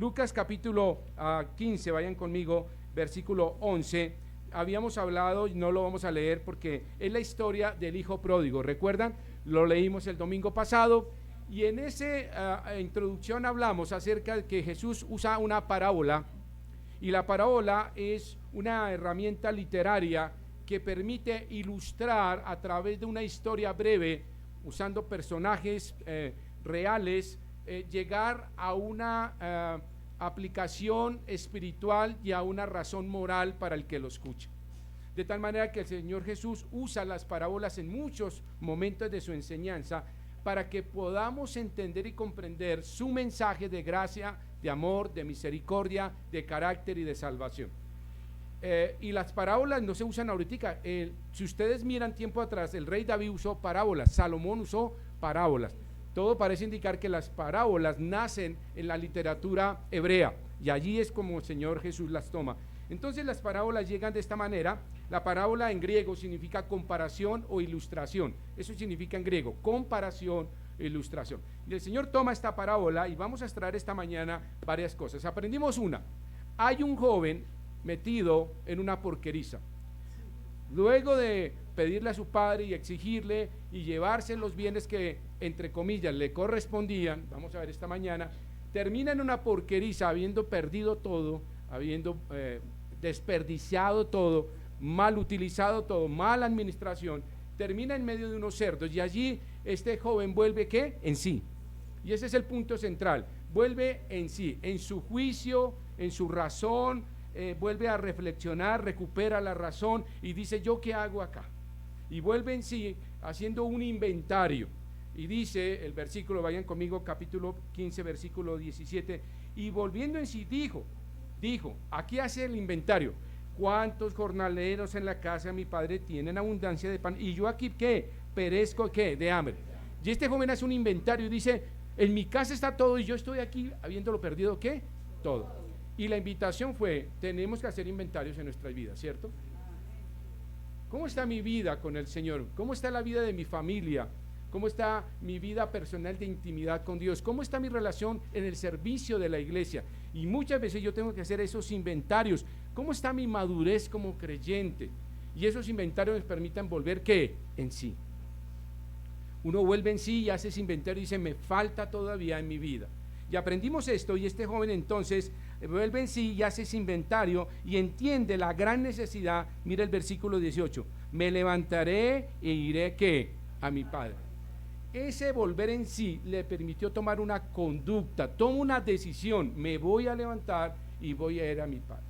Lucas capítulo 15, vayan conmigo, versículo 11. Habíamos hablado, y no lo vamos a leer porque es la historia del hijo pródigo. ¿Recuerdan? Lo leímos el domingo pasado y en esa introducción hablamos acerca de que Jesús usa una parábola, y la parábola es una herramienta literaria que permite ilustrar a través de una historia breve, usando personajes reales, llegar a una aplicación espiritual y a una razón moral para el que lo escucha. De tal manera que el Señor Jesús usa las parábolas en muchos momentos de su enseñanza para que podamos entender y comprender su mensaje de gracia, de amor, de misericordia, de carácter y de salvación. Y las parábolas no se usan ahorita. Si ustedes miran tiempo atrás, el rey David usó parábolas, Salomón usó parábolas. Todo parece indicar que las parábolas nacen en la literatura hebrea y allí es como el Señor Jesús las toma. Entonces las parábolas llegan de esta manera. La parábola en griego significa comparación o ilustración. Eso significa en griego, comparación e ilustración. Y el Señor toma esta parábola y vamos a extraer esta mañana varias cosas. Aprendimos una. Hay un joven metido en una porqueriza. Luego de pedirle a su padre y exigirle y llevarse los bienes que, entre comillas, le correspondían, vamos a ver esta mañana, termina en una porqueriza, habiendo perdido todo, habiendo desperdiciado todo, mal utilizado todo, mala administración, termina en medio de unos cerdos y allí este joven vuelve ¿qué? En sí. Y ese es el punto central, vuelve en sí, en su juicio, en su razón, vuelve a reflexionar, recupera la razón y dice: ¿yo qué hago acá? Y vuelve en sí haciendo un inventario. Y dice el versículo, vayan conmigo, capítulo 15, versículo 17, y volviendo en sí dijo, aquí hace el inventario: ¿cuántos jornaleros en la casa de mi padre tienen abundancia de pan? Y yo aquí, ¿qué? Perezco, ¿qué? De hambre. Y este joven hace un inventario y dice: en mi casa está todo y yo estoy aquí habiéndolo perdido, ¿qué? Todo. Y la invitación fue: tenemos que hacer inventarios en nuestras vidas, ¿cierto? ¿Cómo está mi vida con el Señor? ¿Cómo está la vida de mi familia? ¿Cómo está mi vida personal de intimidad con Dios? ¿Cómo está mi relación en el servicio de la iglesia? Y muchas veces yo tengo que hacer esos inventarios. ¿Cómo está mi madurez como creyente? Y esos inventarios me permitan volver ¿qué? En sí. Uno vuelve en sí y hace ese inventario y dice: me falta todavía en mi vida. Y aprendimos esto, y este joven entonces vuelve en sí y hace ese inventario y entiende la gran necesidad. Mira el versículo 18: me levantaré e iré ¿qué? A mi padre. Ese volver en sí le permitió tomar una conducta, toma una decisión: me voy a levantar y voy a ir a mi padre.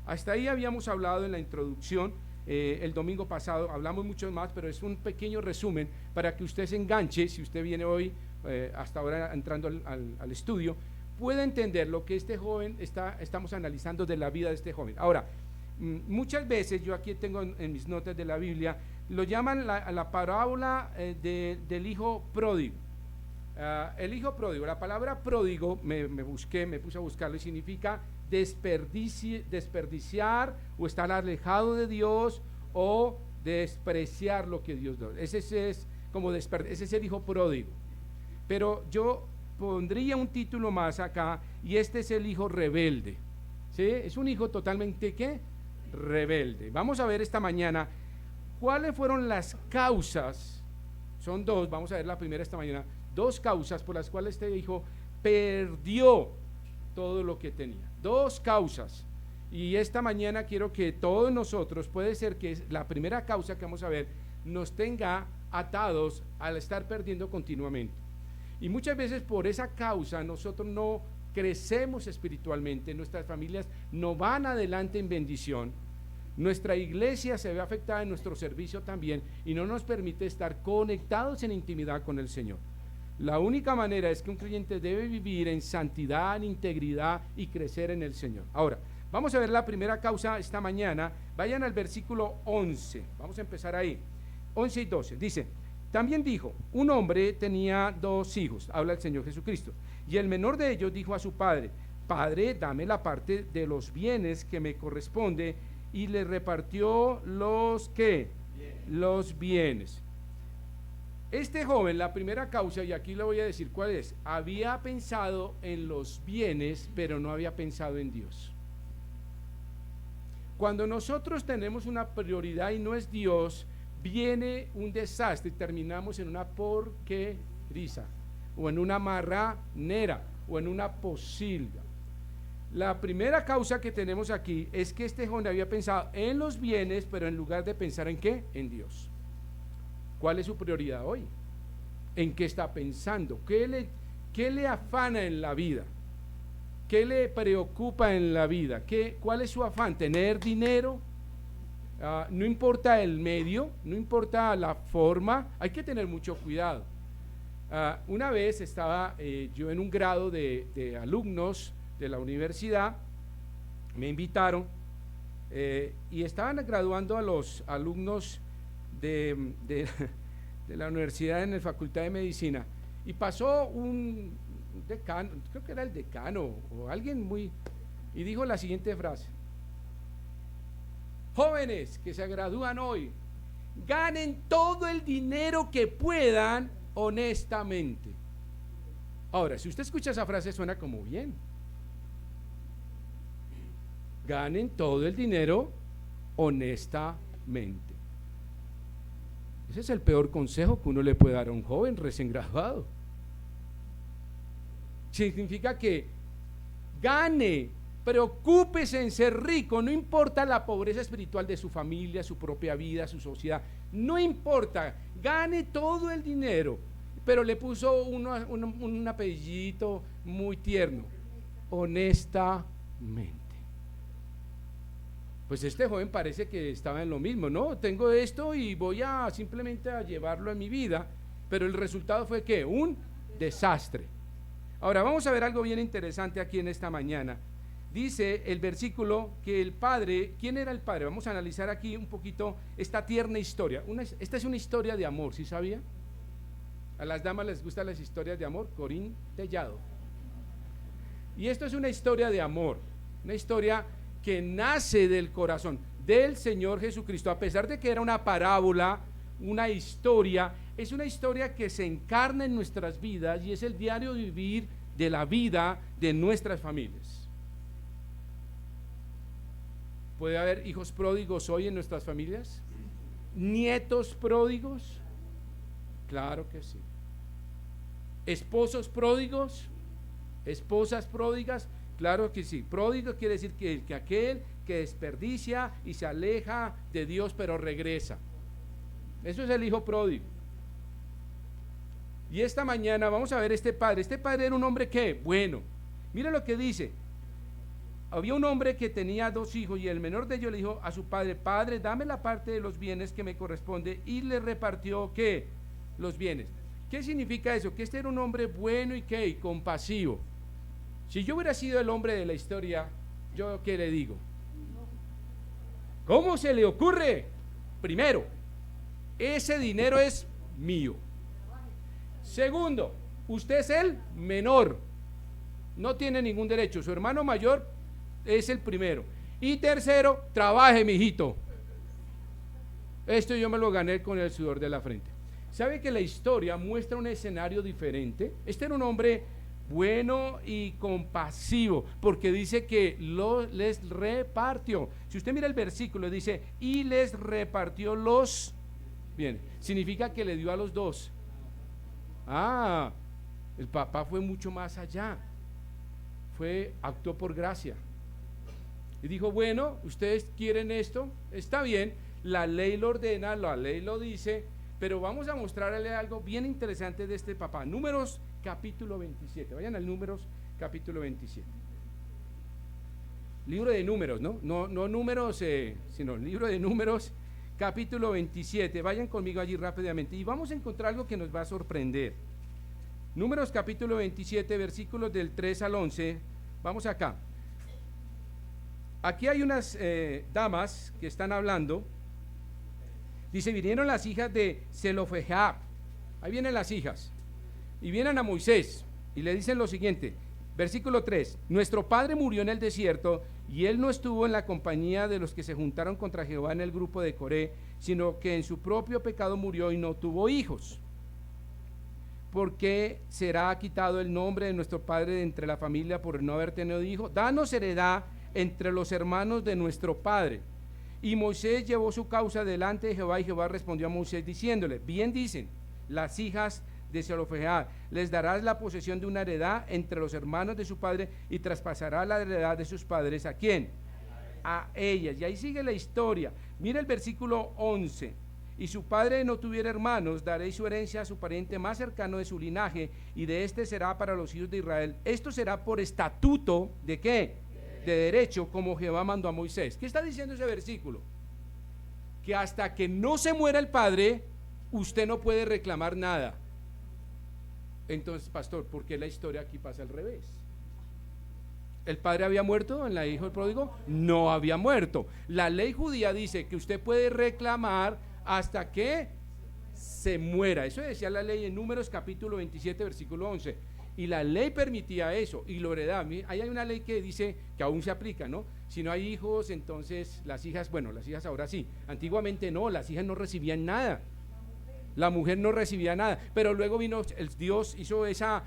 Hasta ahí habíamos hablado en la introducción. El domingo pasado hablamos mucho más, pero es un pequeño resumen para que usted se enganche. Si usted viene hoy hasta ahora entrando al estudio, pueda entender lo que este joven estamos analizando de la vida de este joven. Ahora, muchas veces yo aquí tengo en mis notas de la Biblia, lo llaman la parábola del hijo pródigo. El hijo pródigo, la palabra pródigo, me puse a buscarlo, y significa desperdiciar o estar alejado de Dios o despreciar lo que Dios da. Ese es el hijo pródigo. Pero yo pondría un título más acá, y este es el hijo rebelde. ¿Sí? Es un hijo totalmente ¿qué? Rebelde. Vamos a ver esta mañana cuáles fueron las causas. Son dos, vamos a ver la primera esta mañana. Dos causas por las cuales este hijo perdió todo lo que tenía. Dos causas. Y esta mañana quiero que todos nosotros, puede ser que la primera causa que vamos a ver nos tenga atados al estar perdiendo continuamente. Y muchas veces por esa causa nosotros no crecemos espiritualmente, nuestras familias no van adelante en bendición, nuestra iglesia se ve afectada en nuestro servicio también, y no nos permite estar conectados en intimidad con el Señor. La única manera es que un creyente debe vivir en santidad, en integridad y crecer en el Señor. Ahora, vamos a ver la primera causa esta mañana. Vayan al versículo 11, vamos a empezar ahí, 11 y 12, dice: también dijo, un hombre tenía 2 hijos, habla el Señor Jesucristo, y el menor de ellos dijo a su padre: Padre, dame la parte de los bienes que me corresponde, y le repartió los ¿qué? Los bienes. Este joven, la primera causa, y aquí le voy a decir cuál es, había pensado en los bienes, pero no había pensado en Dios. Cuando nosotros tenemos una prioridad y no es Dios, viene un desastre y terminamos en una porqueriza, o en una marranera, o en una posilga. La primera causa que tenemos aquí es que este joven había pensado en los bienes, pero en lugar de pensar en ¿qué? En Dios. ¿Cuál es su prioridad hoy? ¿En qué está pensando? ¿Qué le afana en la vida? ¿Qué le preocupa en la vida? ¿Cuál es su afán? ¿Tener dinero? No importa el medio, no importa la forma, hay que tener mucho cuidado. Una vez estaba yo en un grado de alumnos de la universidad, me invitaron y estaban graduando a los alumnos de la universidad en la Facultad de Medicina, y pasó un decano, creo que era el decano o alguien y dijo la siguiente frase: jóvenes que se gradúan hoy, ganen todo el dinero que puedan honestamente. Ahora, si usted escucha esa frase, suena como bien. Ganen todo el dinero honestamente. Ese es el peor consejo que uno le puede dar a un joven recién graduado. Significa que gane, preocúpese en ser rico, no importa la pobreza espiritual de su familia, su propia vida, su sociedad, no importa, gane todo el dinero, pero le puso un apellidito muy tierno: honestamente. Pues este joven parece que estaba en lo mismo, ¿no? Tengo esto y voy a simplemente a llevarlo en mi vida, pero el resultado fue ¿qué? Un desastre. Ahora vamos a ver algo bien interesante aquí en esta mañana. Dice el versículo que el padre, ¿quién era el padre? Vamos a analizar aquí un poquito esta tierna historia. Esta es una historia de amor, ¿sí sabía? A las damas les gustan las historias de amor. Corín Tellado. Y esto es una historia de amor, una historia que nace del corazón del Señor Jesucristo. A pesar de que era una parábola, una historia, es una historia que se encarna en nuestras vidas y es el diario vivir de la vida de nuestras familias. ¿Puede haber hijos pródigos hoy en nuestras familias? ¿Nietos pródigos? Claro que sí. ¿Esposos pródigos? ¿Esposas pródigas? Claro que sí. Pródigo quiere decir que aquel que desperdicia y se aleja de Dios pero regresa. Eso es el hijo pródigo. Y esta mañana vamos a ver este padre. Este padre era un hombre que, bueno, mira lo que dice. Había un hombre que tenía 2 hijos y el menor de ellos le dijo a su padre: padre, dame la parte de los bienes que me corresponde, y le repartió ¿qué? Los bienes. ¿Qué significa eso? Que este era un hombre bueno y ¿qué? Y compasivo. Si yo hubiera sido el hombre de la historia, ¿yo qué le digo? ¿Cómo se le ocurre? Primero, ese dinero es mío. Segundo, usted es el menor, no tiene ningún derecho. Su hermano mayor es el primero. Y tercero, trabaje, mijito. Esto yo me lo gané con el sudor de la frente. ¿Sabe que la historia muestra un escenario diferente? Este era un hombre bueno y compasivo, porque dice que les repartió. Si usted mira el versículo, dice: y les repartió los bienes. Significa que le dio a los 2. El papá fue mucho más allá. Actuó por gracia. Y dijo: bueno, ustedes quieren esto, está bien, la ley lo ordena, la ley lo dice, pero vamos a mostrarle algo bien interesante de este papá. Números capítulo 27, vayan al Números capítulo 27. Libro de Números, no números, sino libro de Números capítulo 27, vayan conmigo allí rápidamente y vamos a encontrar algo que nos va a sorprender. Números capítulo 27, versículos del 3 al 11, vamos acá. Aquí hay unas damas que están hablando. Dice: vinieron las hijas de Zelofehad. Ahí vienen las hijas. Y vienen a Moisés y le dicen lo siguiente, versículo 3: nuestro padre murió en el desierto y él no estuvo en la compañía de los que se juntaron contra Jehová en el grupo de Coré, sino que en su propio pecado murió y no tuvo hijos. porque será quitado el nombre de nuestro padre de entre la familia por no haber tenido hijo. Danos heredad entre los hermanos de nuestro padre. Y Moisés llevó su causa delante de Jehová, y Jehová respondió a Moisés diciéndole: bien dicen las hijas de Zelofehad, les darás la posesión de una heredad entre los hermanos de su padre, y traspasará la heredad de sus padres. ¿A quién? A ellas. Y ahí sigue la historia. Mira el versículo 11: y su padre no tuviera hermanos, daréis su herencia a su pariente más cercano de su linaje, y de este será para los hijos de Israel. Esto será por estatuto, ¿de qué? De derecho, como Jehová mandó a Moisés. ¿Qué está diciendo ese versículo? Que hasta que no se muera el padre, usted no puede reclamar nada. Entonces, pastor, ¿por qué la historia aquí pasa al revés? ¿El padre había muerto en la hijo del pródigo? No había muerto. La ley judía dice que usted puede reclamar hasta que se muera. Eso decía la ley en Números capítulo 27 versículo 11. Y la ley permitía eso, y lo heredaba. Ahí hay una ley que dice que aún se aplica, ¿no? Si no hay hijos, entonces las hijas, bueno, las hijas ahora sí. Antiguamente no, las hijas no recibían nada. La mujer no recibía nada, pero luego vino, Dios hizo esa,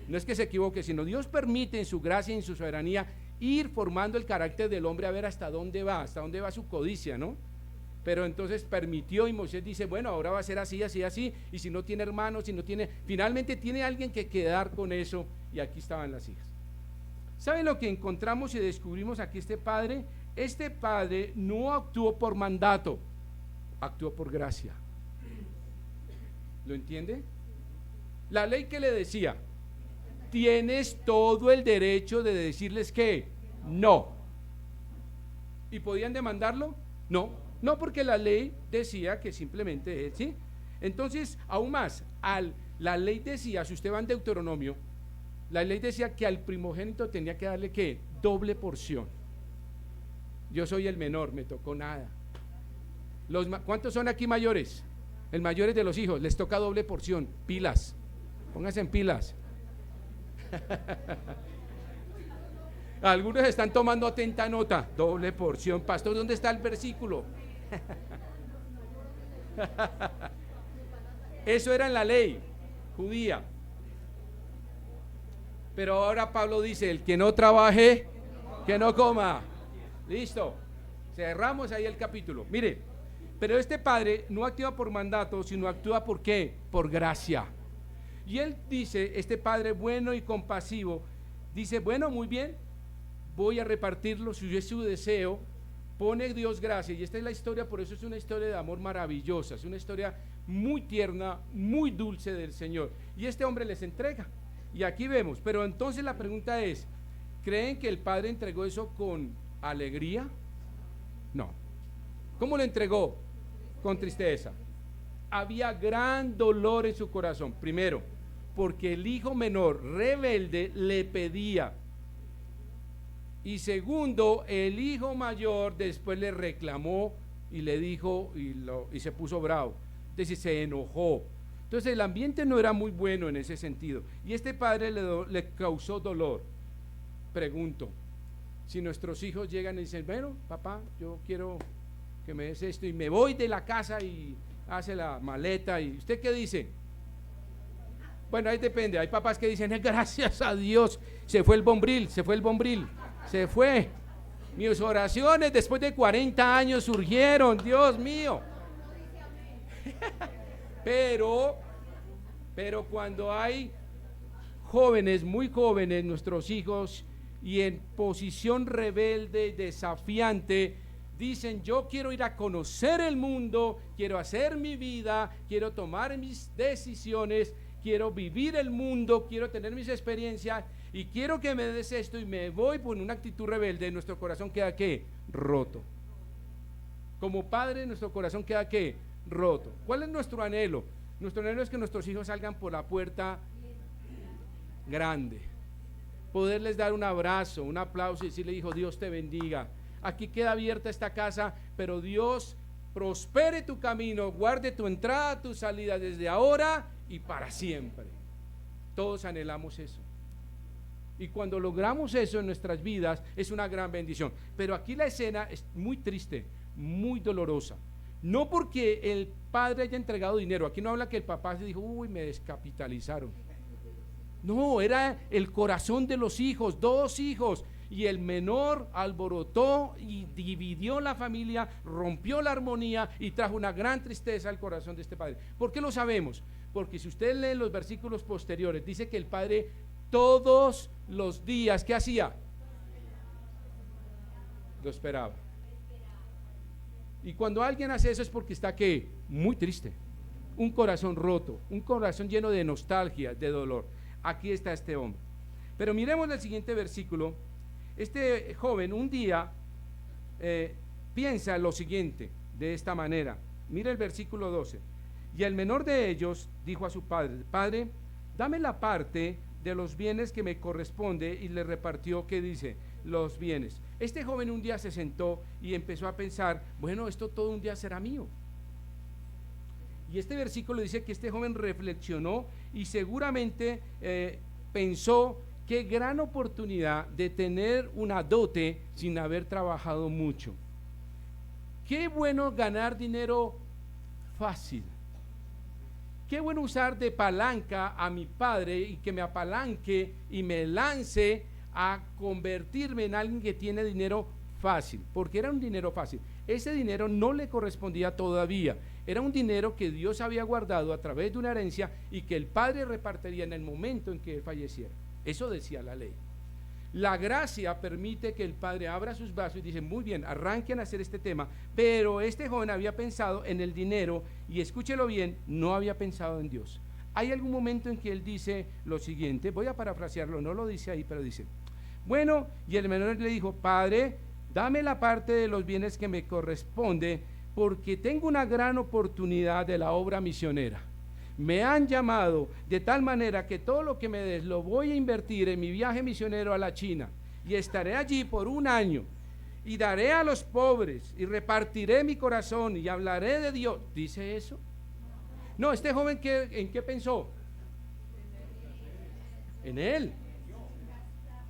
no es que se equivoque, sino Dios permite en su gracia y en su soberanía ir formando el carácter del hombre, a ver hasta dónde va su codicia, ¿no? Pero entonces permitió, y Moisés dice, bueno, ahora va a ser así, así, así, y si no tiene hermanos, si no tiene, finalmente tiene alguien que quedar con eso, y aquí estaban las hijas. ¿Saben lo que encontramos y descubrimos aquí? Este padre no actuó por mandato, actuó por gracia. ¿Lo entiende? La ley que le decía, tienes todo el derecho de decirles que no. ¿Y podían demandarlo? No, porque la ley decía que simplemente, ¿sí? Entonces, aún más, la ley decía, si usted va en Deuteronomio, la ley decía que al primogénito tenía que darle ¿qué? Doble porción. Yo soy el menor, me tocó nada. ¿Cuántos son aquí mayores? El mayor es de los hijos, les toca doble porción, pilas, pónganse en pilas. Algunos están tomando atenta nota, doble porción. Pastor, ¿dónde está el versículo? Eso era en la ley judía. Pero ahora Pablo dice, el que no trabaje, que no coma. Listo, cerramos ahí el capítulo. Mire, pero este padre no actúa por mandato, sino actúa ¿por qué? Por gracia. Y él dice, este padre bueno y compasivo, dice, bueno, muy bien, voy a repartirlo, si es su deseo, pone Dios gracia. Y esta es la historia, por eso es una historia de amor maravillosa, es una historia muy tierna, muy dulce del Señor. Y este hombre les entrega. Y aquí vemos, pero entonces la pregunta es, ¿creen que el padre entregó eso con alegría? No. ¿Cómo lo entregó? Con tristeza. Había gran dolor en su corazón. Primero, porque el hijo menor rebelde le pedía. Y segundo, el hijo mayor después le reclamó y le dijo y se puso bravo. Entonces se enojó. Entonces el ambiente no era muy bueno en ese sentido. Y este padre le causó dolor. Pregunto, si nuestros hijos llegan y dicen, bueno, papá, yo quiero que me des esto, y me voy de la casa, y hace la maleta, y ¿usted qué dice? Bueno, ahí depende, hay papás que dicen, gracias a Dios, se fue el bombril, se fue. Mis oraciones después de 40 años surgieron, Dios mío. Pero cuando hay jóvenes, muy jóvenes, nuestros hijos, y en posición rebelde, desafiante, dicen, yo quiero ir a conocer el mundo, quiero hacer mi vida, quiero tomar mis decisiones, quiero vivir el mundo, quiero tener mis experiencias, y quiero que me des esto, y me voy por una actitud rebelde, nuestro corazón queda ¿qué? Roto. Como padre, nuestro corazón queda ¿qué? Roto. ¿Cuál es nuestro anhelo? Nuestro anhelo es que nuestros hijos salgan por la puerta grande, poderles dar un abrazo, un aplauso, y decirle, hijo, Dios te bendiga. Aquí queda abierta esta casa, pero Dios prospere tu camino, guarde tu entrada, tu salida desde ahora y para siempre. Todos anhelamos eso. Y cuando logramos eso en nuestras vidas, es una gran bendición. Pero aquí la escena es muy triste, muy dolorosa. No porque el padre haya entregado dinero. Aquí no habla que el papá se dijo, uy, me descapitalizaron. No, era el corazón de los hijos, 2 hijos. Y el menor alborotó y dividió la familia, rompió la armonía y trajo una gran tristeza al corazón de este padre. ¿Por qué lo sabemos? Porque si usted lee los versículos posteriores, dice que el padre todos los días, ¿qué hacía? Lo esperaba. Y cuando alguien hace eso es porque está, ¿qué? Muy triste, un corazón roto, un corazón lleno de nostalgia, de dolor. Aquí está este hombre. Pero miremos el siguiente versículo. Este joven un día piensa lo siguiente, de esta manera. Mira el versículo 12. Y el menor de ellos dijo a su padre, Padre, dame la parte de los bienes que me corresponde, y le repartió, ¿qué dice? Los bienes. Este joven un día se sentó y empezó a pensar, bueno, esto todo un día será mío. Y este versículo dice que este joven reflexionó y seguramente pensó, qué gran oportunidad de tener una dote sin haber trabajado mucho. Qué bueno ganar dinero fácil. Qué bueno usar de palanca a mi padre y que me apalanque y me lance a convertirme en alguien que tiene dinero fácil, porque era un dinero fácil. Ese dinero no le correspondía todavía, era un dinero que Dios había guardado a través de una herencia y que el padre repartiría en el momento en que él falleciera. Eso decía la ley. La gracia permite que el padre abra sus brazos y dice, muy bien, arranquen a hacer este tema, pero este joven había pensado en el dinero y, escúchelo bien, no había pensado en Dios. Hay algún momento en que él dice lo siguiente, voy a parafrasearlo, no lo dice ahí, pero dice, bueno, y el menor le dijo, Padre, dame la parte de los bienes que me corresponde, porque tengo una gran oportunidad de la obra misionera. Me han llamado de tal manera que todo lo que me des lo voy a invertir en mi viaje misionero a la China, y estaré allí por 1 año, y daré a los pobres, y repartiré mi corazón, y hablaré de Dios. ¿Dice eso? No, este joven, ¿en qué pensó? En él.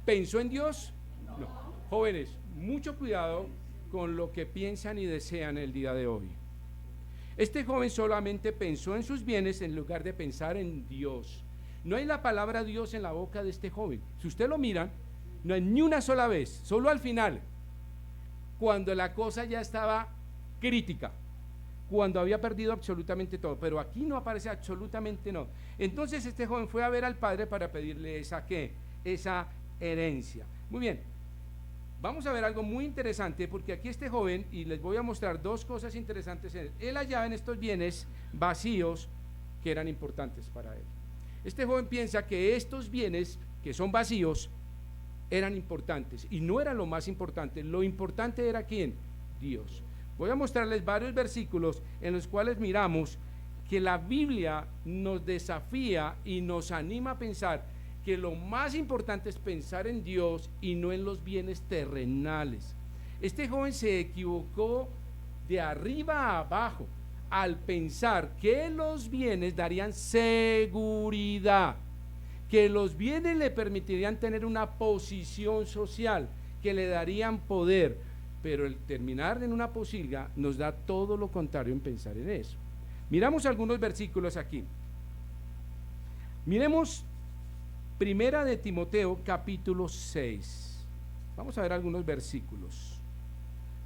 ¿Pensó en Dios? No. Jóvenes, mucho cuidado con lo que piensan y desean el día de hoy. Este joven solamente pensó en sus bienes en lugar de pensar en Dios. No hay la palabra Dios en la boca de este joven. Si usted lo mira, no hay ni una sola vez, solo al final, cuando la cosa ya estaba crítica, cuando había perdido absolutamente todo, pero aquí no aparece absolutamente no. Entonces este joven fue a ver al padre para pedirle esa herencia. Muy bien, vamos a ver algo muy interesante, porque aquí este joven, y les voy a mostrar 2 cosas interesantes, él hallaba en estos bienes vacíos que eran importantes para él. Este joven piensa que estos bienes que son vacíos eran importantes, y no era lo más importante. Lo importante era ¿quién? Dios. Voy a mostrarles varios versículos en los cuales miramos que la Biblia nos desafía y nos anima a pensar que lo más importante es pensar en Dios y no en los bienes terrenales. Este joven se equivocó de arriba a abajo al pensar que los bienes darían seguridad, que los bienes le permitirían tener una posición social, que le darían poder, pero el terminar en una pocilga nos da todo lo contrario en pensar en eso. Miramos algunos versículos aquí. Miremos Primera de Timoteo capítulo 6. Vamos a ver algunos versículos.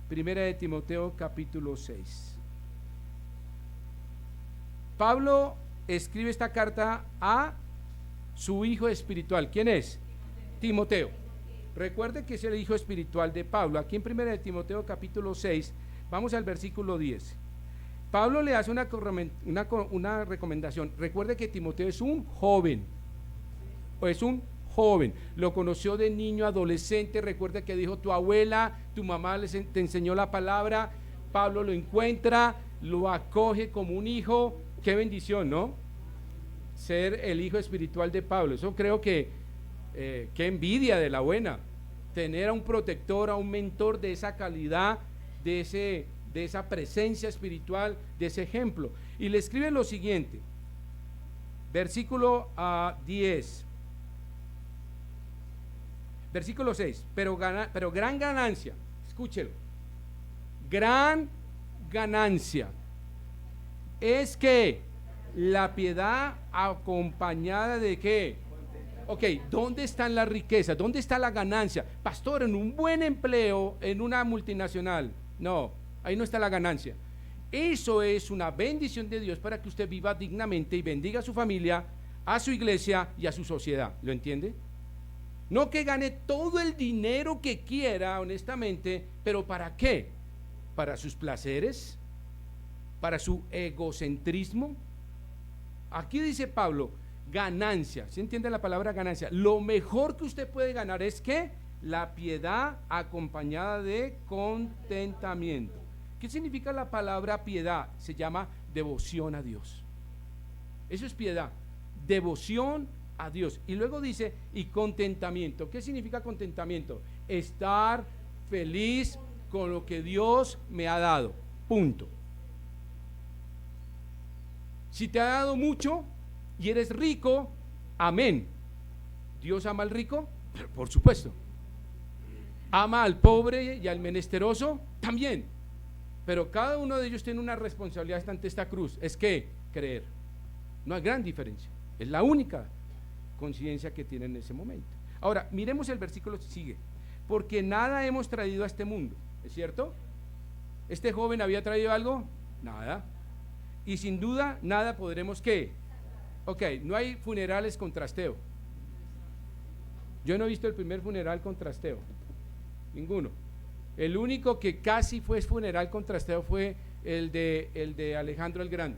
Primera de Timoteo capítulo 6. Pablo escribe esta carta a su hijo espiritual. ¿Quién es? Timoteo. Recuerde que es el hijo espiritual de Pablo. Aquí en Primera de Timoteo capítulo 6, vamos al versículo 10. Pablo le hace una recomendación. Recuerde que Timoteo es un joven. Lo conoció de niño, adolescente. Recuerda que dijo, tu abuela, tu mamá te enseñó la palabra. Pablo lo encuentra, lo acoge como un hijo. Qué bendición, ¿no? Ser el hijo espiritual de Pablo. Eso creo que qué envidia de la buena, tener a un protector, a un mentor de esa calidad, de esa presencia espiritual, de ese ejemplo. Y le escribe lo siguiente, versículo 10. Versículo 6, pero gran ganancia, escúchelo, gran ganancia. Es que la piedad acompañada de qué. Ok, ¿dónde están las riquezas? ¿Dónde está la ganancia? Pastor, en un buen empleo, en una multinacional. No, ahí no está la ganancia. Eso es una bendición de Dios para que usted viva dignamente y bendiga a su familia, a su iglesia y a su sociedad. ¿Lo entiende? No que gane todo el dinero que quiera, honestamente, pero ¿para qué? ¿Para sus placeres? ¿Para su egocentrismo? Aquí dice Pablo, ganancia. ¿Se entiende la palabra ganancia? Lo mejor que usted puede ganar es que la piedad acompañada de contentamiento. ¿Qué significa la palabra piedad? Se llama devoción a Dios. Eso es piedad, devoción a Dios. Y luego dice, y contentamiento. ¿Qué significa contentamiento? Estar feliz con lo que Dios me ha dado. Punto. Si te ha dado mucho y eres rico, amén. ¿Dios ama al rico? Por supuesto. ¿Ama al pobre y al menesteroso? También. Pero cada uno de ellos tiene una responsabilidad ante esta cruz. Es que creer. No hay gran diferencia. Es la única conciencia que tiene en ese momento. Ahora, miremos el versículo que sigue. Porque nada hemos traído a este mundo. ¿Es cierto? ¿Este joven había traído algo? Nada. Y sin duda, nada podremos ¿qué? Ok, no hay funerales con trasteo. Yo no he visto el primer funeral con trasteo. Ninguno. El único que casi fue funeral con trasteo fue el de Alejandro el Grande.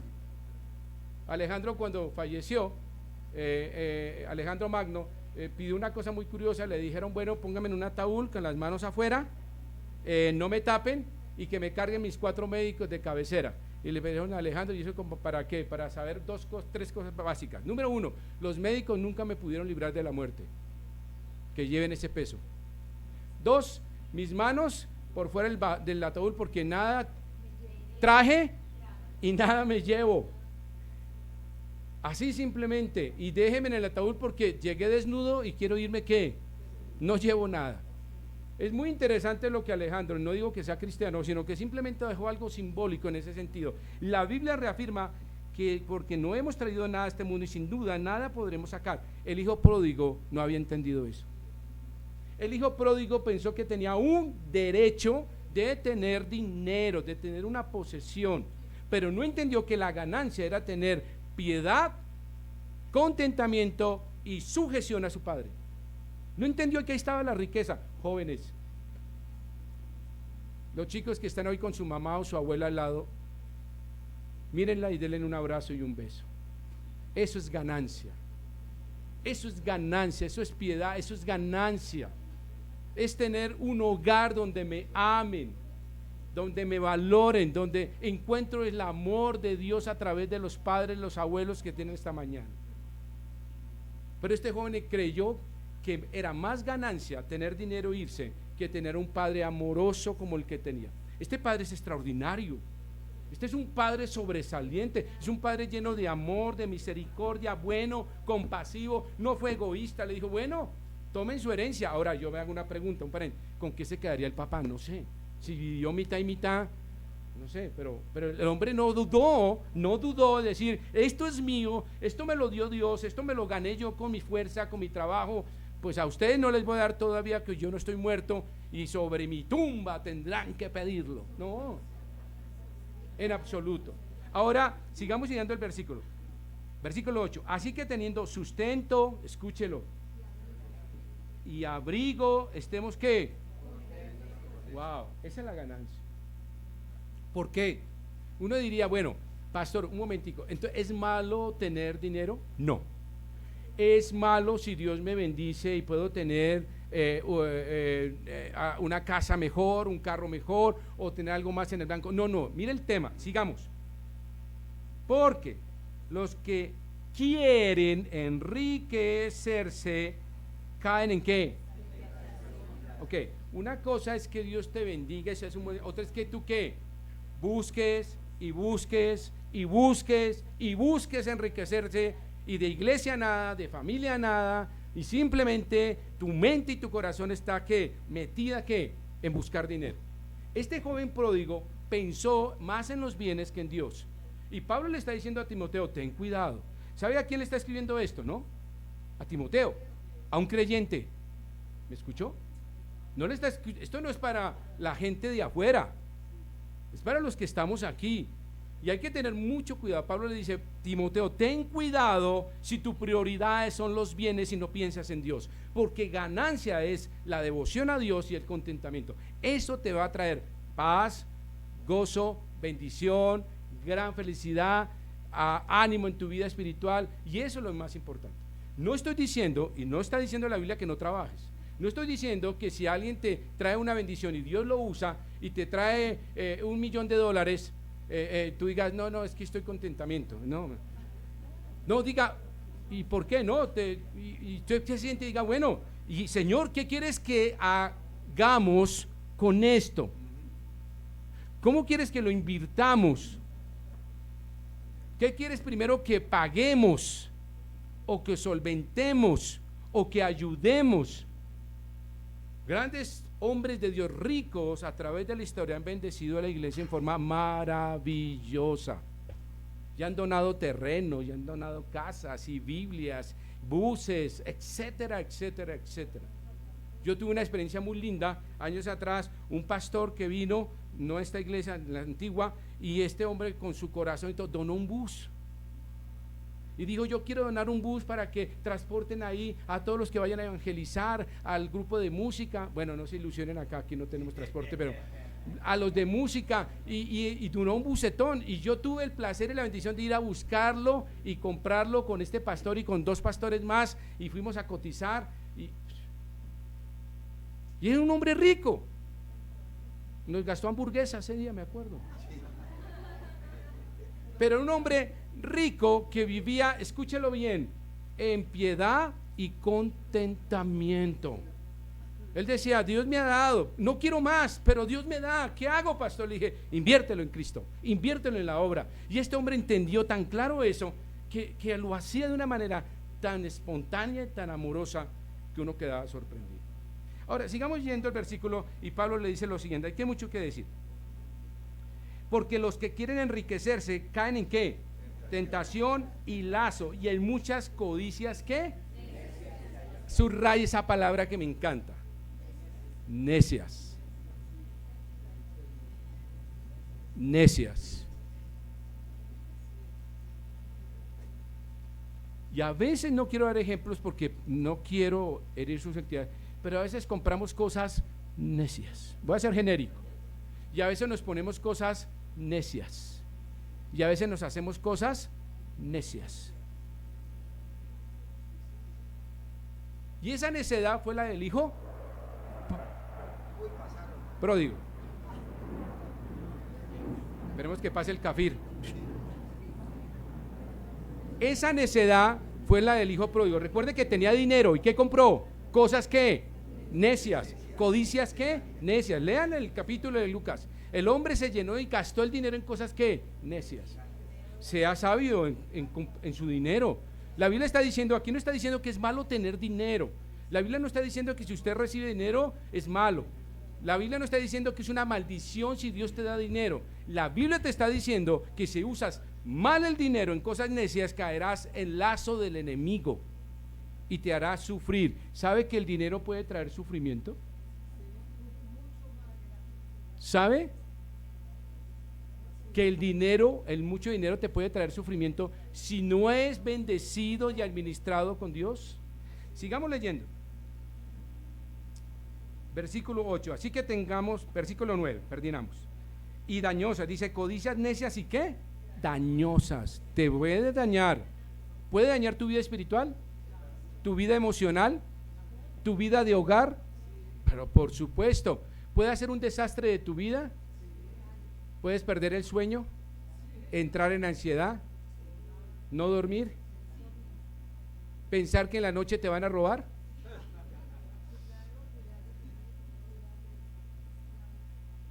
Alejandro, cuando falleció, Alejandro Magno pidió una cosa muy curiosa. Le dijeron, bueno, póngame en un ataúd con las manos afuera, no me tapen y que me carguen mis 4 médicos de cabecera. Y le dijeron a Alejandro, ¿y eso como para qué? Para saber 3 cosas básicas. Número 1, los médicos nunca me pudieron librar de la muerte, que lleven ese peso. 2, mis manos por fuera del ataúd, porque nada traje y nada me llevo. Así simplemente. Y déjeme en el ataúd porque llegué desnudo y quiero irme ¿qué? No llevo nada. Es muy interesante lo que Alejandro, no digo que sea cristiano, sino que simplemente dejó algo simbólico en ese sentido. La Biblia reafirma que porque no hemos traído nada a este mundo y sin duda nada podremos sacar. El hijo pródigo no había entendido eso. El hijo pródigo pensó que tenía un derecho de tener dinero, de tener una posesión, pero no entendió que la ganancia era tener piedad, contentamiento y sujeción a su padre. No entendió que ahí estaba la riqueza. Jóvenes, los chicos que están hoy con su mamá o su abuela al lado, mírenla y denle un abrazo y un beso. Eso es ganancia. Eso es ganancia, eso es piedad, eso es ganancia. Es tener un hogar donde me amen, donde me valoren, donde encuentro el amor de Dios a través de los padres, los abuelos que tienen esta mañana. Pero este joven creyó que era más ganancia tener dinero e irse que tener un padre amoroso como el que tenía. Este padre es extraordinario. Este es un padre sobresaliente, es un padre lleno de amor, de misericordia, bueno, compasivo, no fue egoísta, le dijo, bueno, tomen su herencia. Ahora yo me hago una pregunta, ¿con qué se quedaría el papá? No sé, si vivió mitad y mitad, no sé, pero el hombre no dudó de decir, esto es mío, esto me lo dio Dios, esto me lo gané yo con mi fuerza, con mi trabajo, pues a ustedes no les voy a dar todavía que yo no estoy muerto y sobre mi tumba tendrán que pedirlo. No, en absoluto. Ahora sigamos siguiendo el versículo. Versículo 8. Así que teniendo sustento, escúchelo, y abrigo, estemos ¿qué? Wow, esa es la ganancia. ¿Por qué? Uno diría, bueno, pastor, un momentico, entonces ¿es malo tener dinero? No. ¿Es malo si Dios me bendice y puedo tener una casa mejor, un carro mejor o tener algo más en el banco? No, mire el tema, sigamos. Porque los que quieren enriquecerse caen en ¿qué? Ok, una cosa es que Dios te bendiga, otra es que tú ¿qué? Busques y busques y busques y busques enriquecerse, y de iglesia nada, de familia nada, y simplemente tu mente y tu corazón está ¿qué? Metida ¿qué? En buscar dinero. Este joven pródigo pensó más en los bienes que en Dios. Y Pablo le está diciendo a Timoteo, ten cuidado. ¿Sabe a quién le está escribiendo esto, no? A Timoteo, a un creyente. ¿Me escuchó? Esto no es para la gente de afuera, es para los que estamos aquí. Y hay que tener mucho cuidado. Pablo le dice, Timoteo, ten cuidado si tu prioridad son los bienes y no piensas en Dios, porque ganancia es la devoción a Dios y el contentamiento. Eso te va a traer paz, gozo, bendición, gran felicidad, ánimo en tu vida espiritual, y eso es lo más importante. No estoy diciendo, y no está diciendo la Biblia que no trabajes. No estoy diciendo que si alguien te trae una bendición y Dios lo usa y te trae $1,000,000, tú digas, no, es que estoy contentamiento. No diga, ¿y por qué no? Y usted se siente y diga, bueno, y Señor, ¿qué quieres que hagamos con esto? ¿Cómo quieres que lo invirtamos? ¿Qué quieres primero que paguemos? ¿O que solventemos? ¿O que ayudemos? Grandes hombres de Dios ricos a través de la historia han bendecido a la iglesia en forma maravillosa. Ya han donado terreno, ya han donado casas y Biblias, buses, etcétera, etcétera, etcétera. Yo tuve una experiencia muy linda años atrás, un pastor que vino, no a esta iglesia, la antigua, y este hombre con su corazón y todo, donó un bus. Y dijo, yo quiero donar un bus para que transporten ahí a todos los que vayan a evangelizar, al grupo de música. Bueno, no se ilusionen acá, aquí no tenemos transporte, pero a los de música, y donó un bucetón. Y yo tuve el placer y la bendición de ir a buscarlo y comprarlo con este pastor y con 2 pastores más, y fuimos a cotizar. Y era un hombre rico. Nos gastó hamburguesas ese día, me acuerdo. Pero un hombre rico que vivía, escúchelo bien, en piedad y contentamiento. Él decía, Dios me ha dado, no quiero más, pero Dios me da. ¿Qué hago, pastor? Le dije, inviértelo en Cristo, inviértelo en la obra. Y este hombre entendió tan claro eso, que lo hacía de una manera tan espontánea y tan amorosa, que uno quedaba sorprendido. Ahora, sigamos yendo al versículo, y Pablo le dice lo siguiente, hay que mucho que decir. Porque los que quieren enriquecerse caen en ¿qué? Tentación y lazo, y en muchas codicias. ¿Qué? Subraya esa palabra que me encanta: necias. Necias. Y a veces no quiero dar ejemplos porque no quiero herir susceptibilidad, pero a veces compramos cosas necias. Voy a ser genérico. Y a veces nos ponemos cosas necias. Y a veces nos hacemos cosas necias. Y esa necedad fue la del hijo pródigo. Esperemos que pase el cafir. Esa necedad fue la del hijo pródigo. Recuerde que tenía dinero. ¿Y qué compró? Cosas que necias. Codicias que necias. Lean el capítulo de Lucas. El hombre se llenó y gastó el dinero en cosas que necias. Sea sabio en su dinero. La Biblia está diciendo, aquí no está diciendo que es malo tener dinero. La Biblia no está diciendo que si usted recibe dinero es malo. La Biblia no está diciendo que es una maldición si Dios te da dinero. La Biblia te está diciendo que si usas mal el dinero en cosas necias, caerás en lazo del enemigo y te hará sufrir. ¿Sabe que el dinero puede traer sufrimiento? ¿Sabe que el dinero, el mucho dinero, te puede traer sufrimiento si no es bendecido y administrado con Dios? Sigamos leyendo. Versículo 8, así que tengamos, versículo 9, perdinamos. Y dañosas, dice, codicias necias y ¿qué? Dañosas. Te puede dañar. ¿Puede dañar tu vida espiritual? ¿Tu vida emocional? ¿Tu vida de hogar? Pero por supuesto. ¿Puede hacer un desastre de tu vida? ¿Puedes perder el sueño? ¿Entrar en ansiedad? ¿No dormir? ¿Pensar que en la noche te van a robar?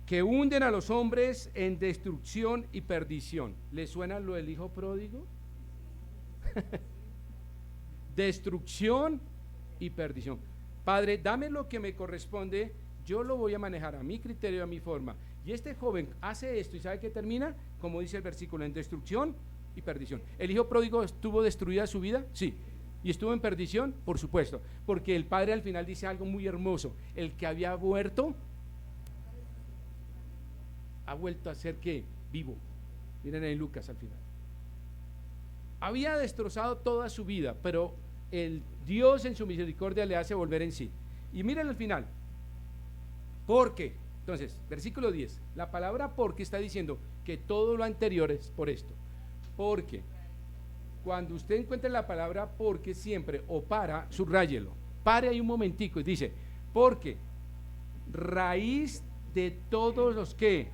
Que hunden a los hombres en destrucción y perdición. ¿Le suena lo del hijo pródigo? Destrucción y perdición. Padre, dame lo que me corresponde, yo lo voy a manejar a mi criterio, a mi forma. Y este joven hace esto y ¿sabe qué termina? Como dice el versículo, en destrucción y perdición. ¿El hijo pródigo estuvo destruida su vida? Sí. ¿Y estuvo en perdición? Por supuesto, porque el padre al final dice algo muy hermoso: el que había muerto ha vuelto a ser ¿qué? Vivo. Miren en Lucas al final. Había destrozado toda su vida, pero el Dios en su misericordia le hace volver en sí. Y miren al final, porque, entonces, versículo 10, la palabra porque está diciendo que todo lo anterior es por esto. Porque cuando usted encuentre la palabra porque siempre o para, subráyelo, pare ahí un momentico y dice, porque raíz de todos los que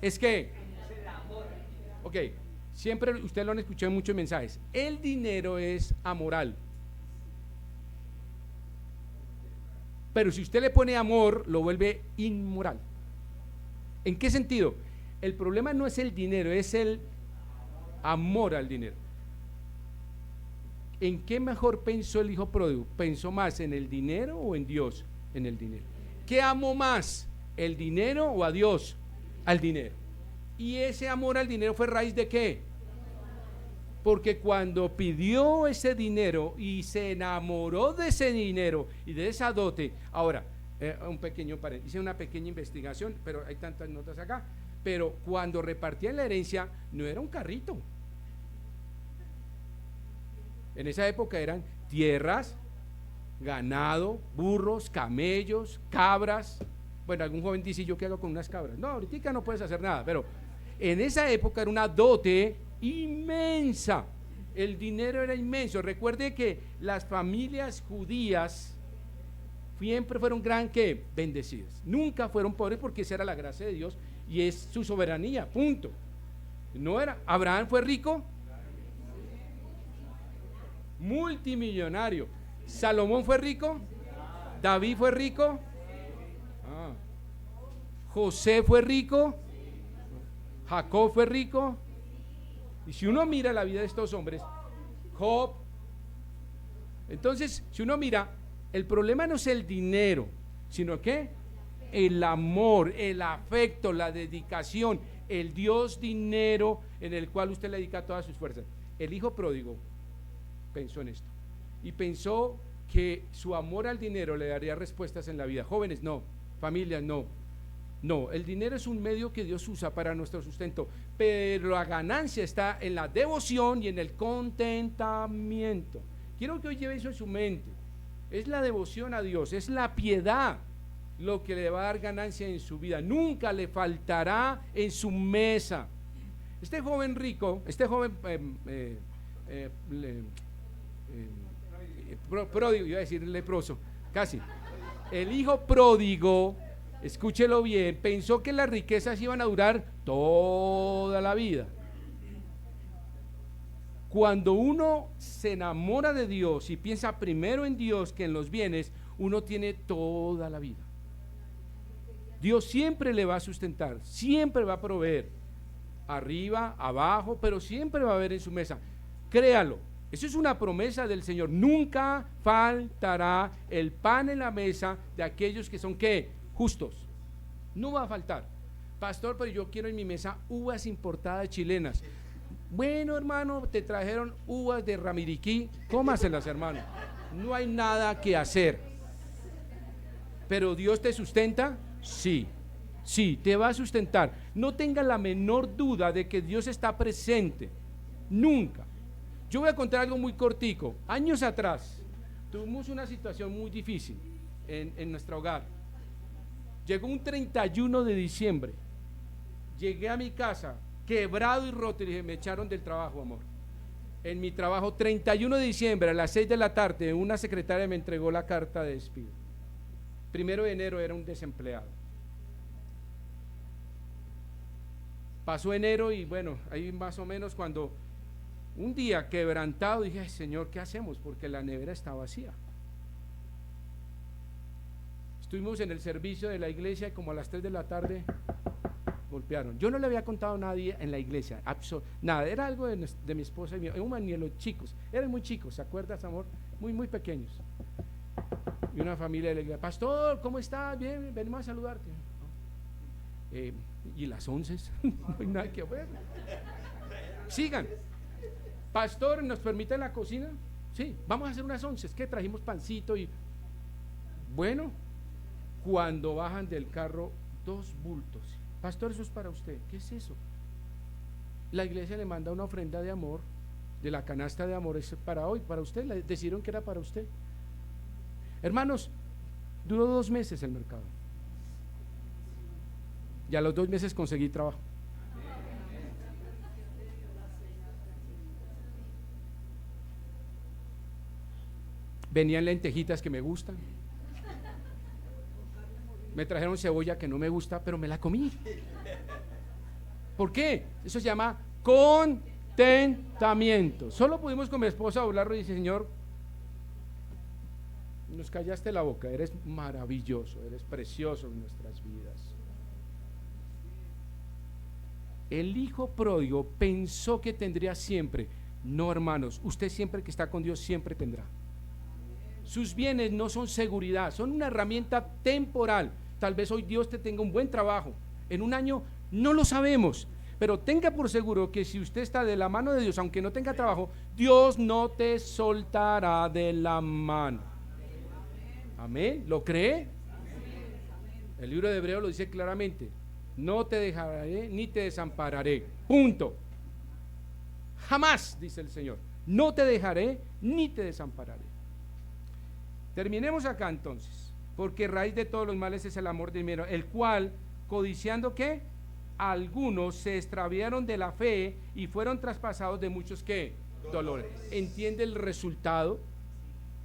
es que, ok, siempre usted lo han escuchado en muchos mensajes, el dinero es amoral, pero si usted le pone amor lo vuelve inmoral. ¿En qué sentido? El problema no es el dinero, es el amor al dinero. ¿En qué mejor pensó el hijo pródigo? ¿Pensó más en el dinero o en Dios? En el dinero. ¿Qué amó más? ¿El dinero o a Dios? Al dinero. ¿Y ese amor al dinero fue raíz de qué? Porque cuando pidió ese dinero y se enamoró de ese dinero y de esa dote, ahora, un pequeño paréntesis, hice una pequeña investigación, pero hay tantas notas acá, pero cuando repartían la herencia no era un carrito. En esa época eran tierras, ganado, burros, camellos, cabras. Bueno, algún joven dice, ¿yo qué hago con unas cabras? No, ahorita no puedes hacer nada, pero en esa época era una dote inmensa. El dinero era inmenso. Recuerde que las familias judías siempre fueron ¿qué? Bendecidas. Nunca fueron pobres porque esa era la gracia de Dios y es su soberanía, punto. No era, Abraham fue rico, multimillonario. Salomón fue rico, David fue rico, José fue rico, Jacob fue rico. Y si uno mira la vida de estos hombres, Job, entonces si uno mira, el problema no es el dinero, sino que el amor, el afecto, la dedicación, el Dios dinero en el cual usted le dedica todas sus fuerzas. El hijo pródigo pensó en esto y pensó que su amor al dinero le daría respuestas en la vida. Jóvenes, no. Familias, no. No, el dinero es un medio que Dios usa para nuestro sustento, pero la ganancia está en la devoción y en el contentamiento. Quiero que hoy lleve eso en su mente. Es la devoción a Dios, es la piedad lo que le va a dar ganancia en su vida. Nunca le faltará en su mesa. Este joven rico, este joven pródigo, iba a decir leproso, casi. El hijo pródigo, escúchelo bien, pensó que las riquezas iban a durar toda la vida. Cuando uno se enamora de Dios y piensa primero en Dios que en los bienes, uno tiene toda la vida. Dios siempre le va a sustentar, siempre va a proveer, arriba, abajo, pero siempre va a haber en su mesa. Créalo, eso es una promesa del Señor. Nunca faltará el pan en la mesa de aquellos que son ¿qué? Justos. No va a faltar. Pastor, pero yo quiero en mi mesa uvas importadas chilenas. Bueno, hermano, te trajeron uvas de Ramiriquí, cómaselas, hermano. No hay nada que hacer. Pero Dios te sustenta, sí, sí, te va a sustentar. No tenga la menor duda de que Dios está presente, nunca. Yo voy a contar algo muy cortico. Años atrás tuvimos una situación muy difícil en nuestro hogar. Llegó un 31 de diciembre, llegué a mi casa quebrado y roto y dije, me echaron del trabajo, amor. En mi trabajo, 31 de diciembre a las 6 de la tarde, una secretaria me entregó la carta de despido. 1 de enero era un desempleado. Pasó enero y bueno, ahí más o menos cuando un día quebrantado dije, ay, Señor, ¿qué hacemos? Porque la nevera está vacía. Estuvimos en el servicio de la iglesia y como a las 3 de la tarde golpearon. Yo no le había contado a nadie en la iglesia, nada, era algo de mi esposa y ni de los chicos, eran muy chicos, ¿se acuerdas, amor? Muy, muy pequeños. Y una familia de la iglesia, pastor, ¿cómo estás? Bien, venimos a saludarte. ¿Y las 11? No hay nada que ver. Sigan. Pastor, ¿nos permite la cocina? Sí, vamos a hacer unas 11. Es que trajimos pancito y... Bueno, cuando bajan del carro, 2 bultos. Pastor, eso es para usted. ¿Qué es eso? La iglesia le manda una ofrenda de amor, de la canasta de amor, es para hoy, para usted. Le decidieron que era para usted. Hermanos, duró 2 meses el mercado. Y a los 2 meses conseguí trabajo. Venían lentejitas que me gustan. Me trajeron cebolla que no me gusta, pero me la comí. ¿Por qué? Eso se llama contentamiento. Solo pudimos con mi esposa hablarlo y dice: Señor, nos callaste la boca, eres maravilloso, eres precioso en nuestras vidas. El hijo pródigo pensó que tendría siempre. No, hermanos, usted siempre que está con Dios siempre tendrá. Sus bienes no son seguridad, son una herramienta temporal. Tal vez hoy Dios te tenga un buen trabajo, en un año no lo sabemos, pero tenga por seguro que si usted está de la mano de Dios, aunque no tenga trabajo, Dios no te soltará de la mano. Amén. ¿Lo cree? El libro de Hebreos lo dice claramente: no te dejaré ni te desampararé. Punto. Jamás, dice el Señor, no te dejaré ni te desampararé. Terminemos acá entonces, porque raíz de todos los males es el amor del dinero, el cual, codiciando, ¿qué? Algunos se extraviaron de la fe y fueron traspasados de muchos, ¿qué? Dolores. ¿Entiende el resultado?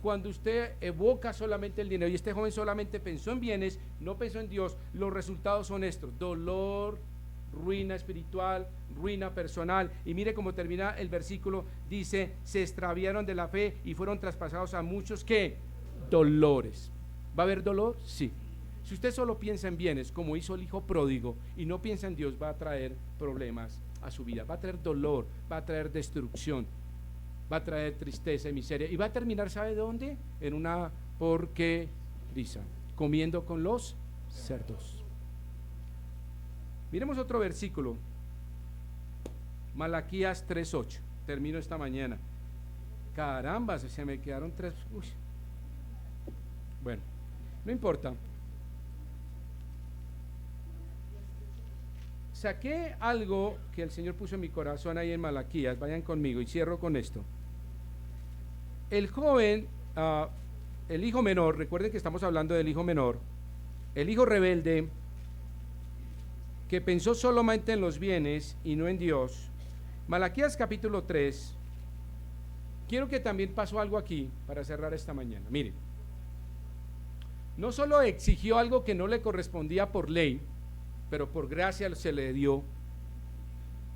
Cuando usted evoca solamente el dinero, y este joven solamente pensó en bienes, no pensó en Dios, los resultados son estos: dolor, ruina espiritual, ruina personal. Y mire cómo termina el versículo, dice: se extraviaron de la fe y fueron traspasados a muchos, ¿qué? Dolores. ¿Va a haber dolor? Sí. Si usted solo piensa en bienes, como hizo el hijo pródigo, y no piensa en Dios, va a traer problemas a su vida, va a traer dolor, va a traer destrucción, va a traer tristeza y miseria, y va a terminar, ¿sabe dónde? En una porqueriza, comiendo con los cerdos. Miremos otro versículo, Malaquías 3:8. Termino esta mañana. Caramba, se me quedaron 3. Uy. Bueno, no importa. Saqué algo que el Señor puso en mi corazón ahí en Malaquías. Vayan conmigo y cierro con esto. El joven, el hijo menor, recuerden que estamos hablando del hijo menor, el hijo rebelde, que pensó solamente en los bienes y no en Dios. Malaquías capítulo 3. Quiero que también pasó algo aquí para cerrar esta mañana. Miren, no solo exigió algo que no le correspondía por ley, pero por gracia se le dio,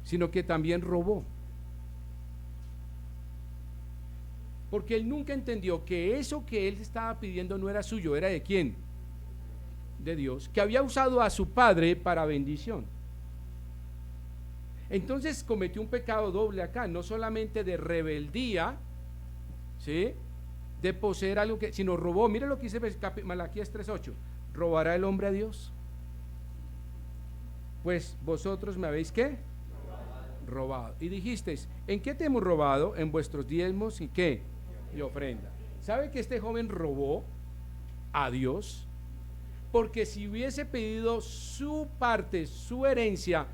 sino que también robó. Porque él nunca entendió que eso que él estaba pidiendo no era suyo, era de quién, de Dios, que había usado a su padre para bendición. Entonces cometió un pecado doble acá, no solamente de rebeldía, ¿sí?, de poseer algo que, sino robó. Mire lo que dice Malaquías 3:8: ¿robará el hombre a Dios? Pues vosotros me habéis, ¿qué? Robado. Y dijisteis: ¿en qué te hemos robado? En vuestros diezmos y ¿qué? Y ofrenda. ¿Sabe que este joven robó a Dios? Porque si hubiese pedido su parte, su herencia,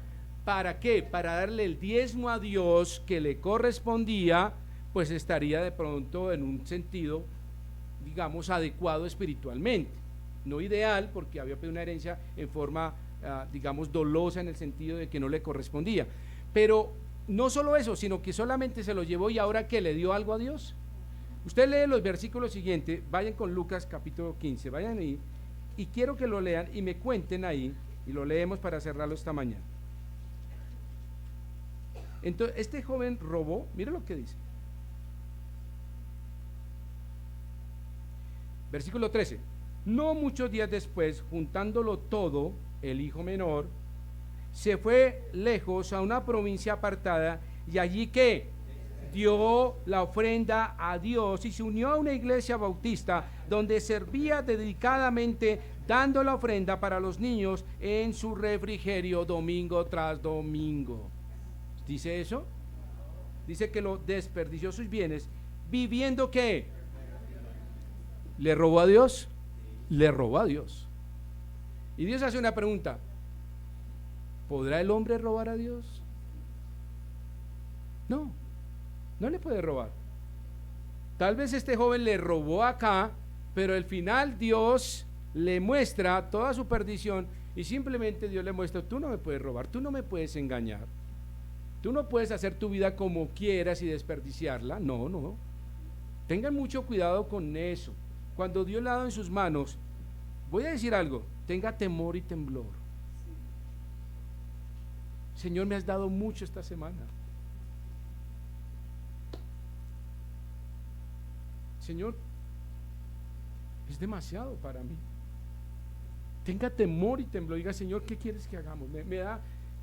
¿para qué? Para darle el diezmo a Dios que le correspondía, pues estaría de pronto en un sentido, digamos, adecuado espiritualmente. No ideal, porque había pedido una herencia en forma, digamos, dolosa, en el sentido de que no le correspondía. Pero no solo eso, sino que solamente se lo llevó, y ahora que le dio algo a Dios. Usted lee los versículos siguientes, vayan con Lucas capítulo 15, vayan ahí, y quiero que lo lean y me cuenten ahí, y lo leemos para cerrarlo esta mañana. Entonces, este joven robó, mire lo que dice. Versículo 13: no muchos días después, juntándolo todo, el hijo menor se fue lejos a una provincia apartada, y allí ¿qué? Dio la ofrenda a Dios y se unió a una iglesia bautista donde servía dedicadamente dando la ofrenda para los niños en su refrigerio domingo tras domingo. ¿Dice eso? Dice que lo desperdició sus bienes, viviendo ¿qué? ¿Le robó a Dios? Le robó a Dios. Y Dios hace una pregunta: ¿podrá el hombre robar a Dios? No, no le puede robar. Tal vez este joven le robó acá, pero al final Dios le muestra toda su perdición y simplemente Dios le muestra: tú no me puedes robar, tú no me puedes engañar, tú no puedes hacer tu vida como quieras y desperdiciarla. No, no. Tengan mucho cuidado con eso. Cuando Dios le ha dado en sus manos, voy a decir algo: tenga temor y temblor. Señor, me has dado mucho esta semana. Señor, es demasiado para mí. Tenga temor y temblor. Diga: Señor, ¿qué quieres que hagamos?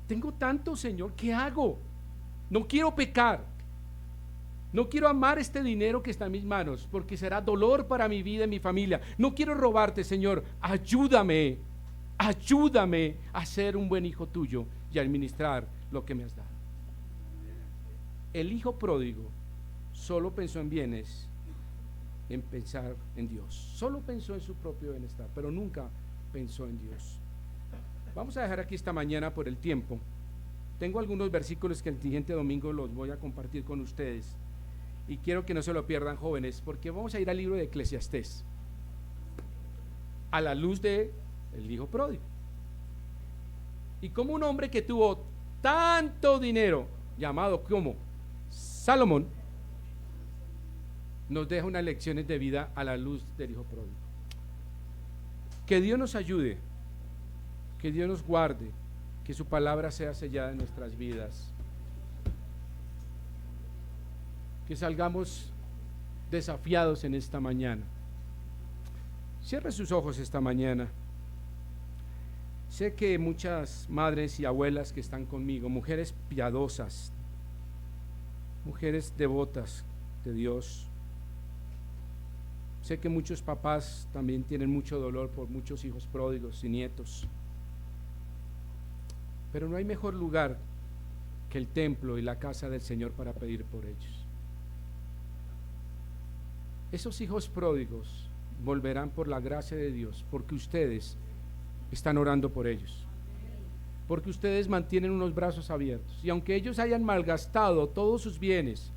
Tengo tanto, Señor, ¿qué hago? No quiero pecar. No quiero amar este dinero que está en mis manos, porque será dolor para mi vida y mi familia. No quiero robarte, Señor. Ayúdame a ser un buen hijo tuyo y a administrar lo que me has dado. El hijo pródigo solo pensó en bienes, en pensar en Dios. Solo pensó en su propio bienestar, pero nunca pensó en Dios. Vamos a dejar aquí esta mañana por el tiempo. Tengo algunos versículos que el siguiente domingo los voy a compartir con ustedes y quiero que no se lo pierdan, jóvenes, porque vamos a ir al libro de Eclesiastés a la luz de el hijo pródigo. Y como un hombre que tuvo tanto dinero, llamado como Salomón, nos deja unas lecciones de vida a la luz del hijo pródigo. Que Dios nos ayude, que Dios nos guarde, que su palabra sea sellada en nuestras vidas, que salgamos desafiados en esta mañana. Cierre sus ojos esta mañana. Sé que muchas madres y abuelas que están conmigo, mujeres piadosas, mujeres devotas de Dios. Sé que muchos papás también tienen mucho dolor por muchos hijos pródigos y nietos. Pero no hay mejor lugar que el templo y la casa del Señor para pedir por ellos. Esos hijos pródigos volverán por la gracia de Dios, porque ustedes están orando por ellos, porque ustedes mantienen unos brazos abiertos. Y aunque ellos hayan malgastado todos sus bienes,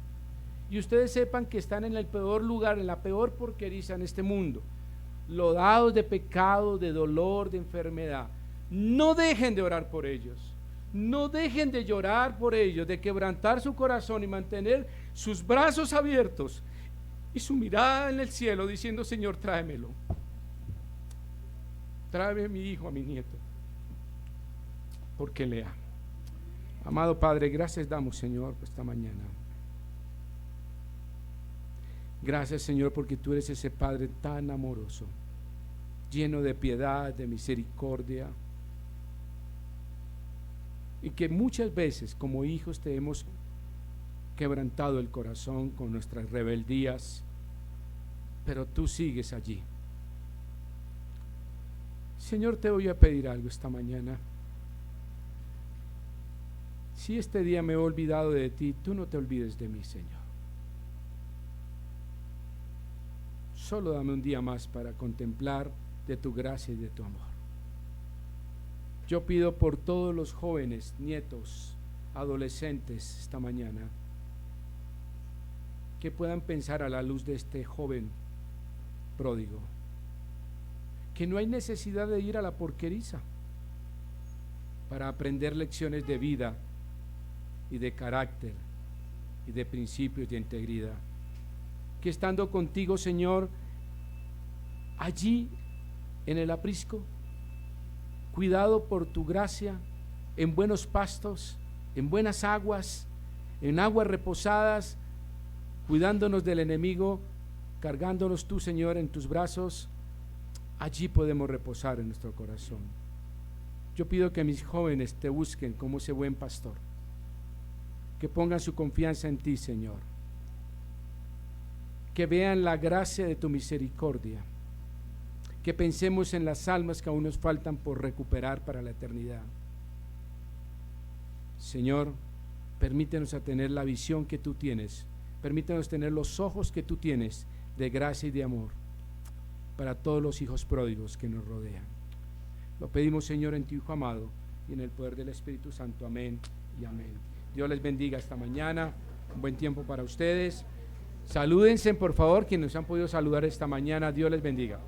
y ustedes sepan que están en el peor lugar, en la peor porquería en este mundo, lodados de pecado, de dolor, de enfermedad, no dejen de orar por ellos, no dejen de llorar por ellos, de quebrantar su corazón y mantener sus brazos abiertos y su mirada en el cielo, diciendo: Señor, tráemelo, tráeme a mi hijo, a mi nieto, porque le amo. Amado Padre, gracias damos, Señor, por esta mañana. Gracias, Señor, porque tú eres ese Padre tan amoroso, lleno de piedad, de misericordia, y que muchas veces como hijos te hemos quebrantado el corazón con nuestras rebeldías, pero tú sigues allí. Señor, te voy a pedir algo esta mañana. Si este día me he olvidado de ti, tú no te olvides de mí, Señor. Solo dame un día más para contemplar de tu gracia y de tu amor. Yo pido por todos los jóvenes, nietos, adolescentes esta mañana, que puedan pensar a la luz de este joven pródigo, que no hay necesidad de ir a la porqueriza para aprender lecciones de vida y de carácter y de principios de integridad, que estando contigo, Señor, allí en el aprisco, cuidado por tu gracia, en buenos pastos, en buenas aguas, en aguas reposadas, cuidándonos del enemigo, cargándonos tú, Señor, en tus brazos, allí podemos reposar en nuestro corazón. Yo pido que mis jóvenes te busquen como ese buen pastor, que pongan su confianza en ti, Señor, que vean la gracia de tu misericordia, que pensemos en las almas que aún nos faltan por recuperar para la eternidad. Señor, permítenos a tener la visión que tú tienes, permítenos tener los ojos que tú tienes de gracia y de amor para todos los hijos pródigos que nos rodean. Lo pedimos, Señor, en tu Hijo amado y en el poder del Espíritu Santo. Amén y amén. Dios les bendiga esta mañana, un buen tiempo para ustedes. Salúdense, por favor, quienes nos han podido saludar esta mañana. Dios les bendiga.